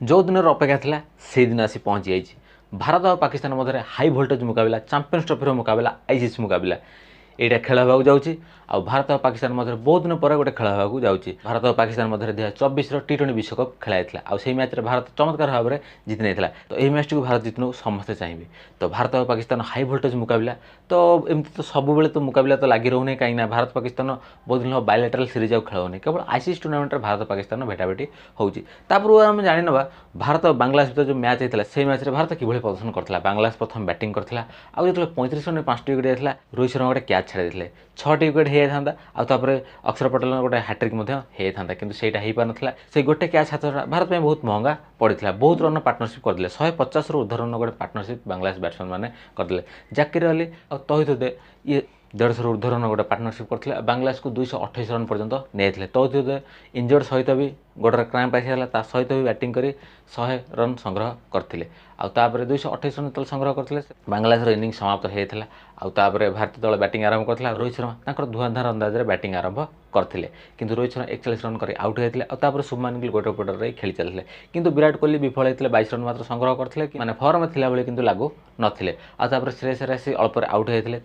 जो दिन अपेक्षा था से दिन आसी पहुँची जाइए। भारत और पाकिस्तान मध्य हाई भोल्टेज मुकाबला, चैंपियंस ट्रॉफी मुकाबला, आईसीसी मुकाबला यहाँ खेल होगा जाऊँगी। आ भारत और पाकिस्तान मध्य बहुत दिन पर गोटे खेल होगा जाऊँगी। भारत और पाकिस्तान मध्य 2024 टी20 विश्वकप खेलाई और से मैच भारत चमत्कार भाव में जीति नहीं। तो यही मैच टी भारत जितने समस्ते चाहिए। तो भारत और पाकिस्तान हाई भोल्टेज मुकाबला तो एमती तो सब तो मुकाबला तो लगी रोने कहीं भारत पाकिस्तान बहुत दिन बायलैटरल सीरीज आउ खेल होनी, केवल आईसीसी टूर्नामेंट में भारत पाकिस्तान भेटाभेटी होती। आम जाना भारत और बांग्लादेश भर जो मैच होता है से मैच भारत किभली प्रदर्शन करता। बांग्लादेश प्रथम बैटिंग करता आउ जो 35 रन 5टी विकेट जाता रोहित शर्मा गोटे कैच छाड़ी 6टी विकेट हो जाता आउे अक्षर पटेल गोटे हैट्रिक होता कि हो पार से गोटे कैच हाथ भारत में बहुत महंगा पड़ा। बहुत रन पार्टनरशिप करते 150 रू ऊर्ध्व रन गोटे पार्टनरशिप बांग्लादेश बैट्समैन मैंने करते। जाकिर अली और तौहिद ये 150 ऊर्ध्व रन गोटे पार्टनरशिप करते बांग्लादेश को 228 रन पर्यंत नहीं। तौहिद इंजर्ड सहित भी गोड़े क्रैम्प आसाला सहित भी बैटिंग कर 100 रन संग्रह करते। आउे 228 रन जो संग्रह करते बांग्लादेश इनिंग समाप्त होता। आउे भारतीय दल बैटिंग आरंभ करता। रोहित शर्मा धुआंधार अंदाज में बैटिंग आरंभ करते कि रोहित शर्मा 41 रन कर आउट होते और शुभमान गिल गोटे पटर खेली चलते कि विराट कोहली विफल होते 22 रन मात्र संग्रह करते कि फर्म थिला बेले किंतु लागू नथिले। आउे श्रेयस अय्यर से अल्प आउट होते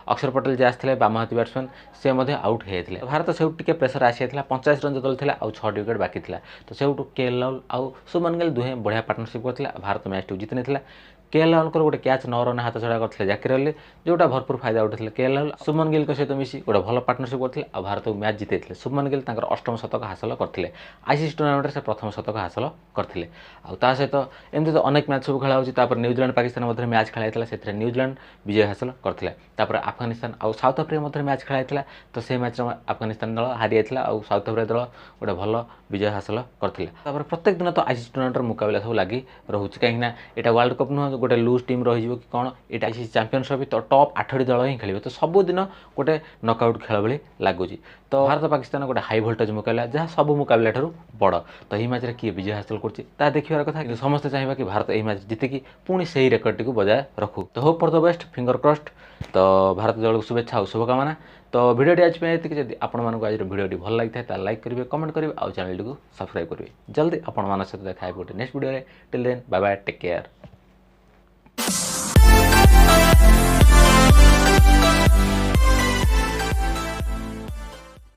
अक्षर पटेल जो आसते बामहाती बैट्समैन से आउट होते। भारत से टे प्रेसर आसी 50 रन जो थे 6टी विकेट बाकी था। तो से केएल राहुल आउ शुभमान गिल दुहे बढ़िया पार्टनरशिप करते भारत मैच टी जीति नहीं। केएल राहुल गोटे कैच 9 रन हाथ छड़ा करते जाकिर अली जोटा भरपूर फायदा उठाते। केएल राहुल शुभमान गिल सहित मिसी गोटे भल पार्टनरशिप करते और भारत को मैच जीते। शुभमान गिल अष्टम शतक हासिल करते आईसीसी टूर्नामेंट से प्रथम शतक हासिल करते। सहित एमती तो अनेक मैच सब खेला होता। न्यूजीलैंड पाकिस्तान मध्य मैच खेलाई से न्यूजीलैंड विजय हासिल करते। अफगानिस्तान और साउथ अफ्रिका मध्य मैच खेलाई तो से मैच अफगानिस्तान दल हारी जाता और साउथ अफ्रिका दल गोटे भल विजय हासिल करते। प्रत्येक दिन तो आईसीसी टूर्नामेंट मुकाबला सब लगी रोचे कहीं यहाँ वर्ल्ड कप नुह गोटे लूज टीम रही कि कौन ये आईसीसी चैंपियंस ट्रॉफी तो टॉप 8टी दल ही खेल। तो सबुदिन गोटे नॉकआउट खेल भाई लगुच। तो भारत पाकिस्तान गोटे हाई वोल्टेज मुकाबला जहाँ सब मुकाबला ठूँ बड़। तो यही मैच किए विजय हासिल कर देखिए कथा कि समस्ते चाहिए कि भारत यही मैच जीतिकी पुणी से रेकर्ड टी बजाय रखू। तो hope for the best, finger crossed. तो भारत दल को शुभेच्छा और शुभकामना। तो भिडियोटी आज जब आपको आज भिडियोटी भल लगी था लाइक करेंगे, कमेंट करेंगे और चैनल को सब्सक्राइब करेंगे। जल्दी आपण सहित देखा गोटे next video. Till then bye bye, take care.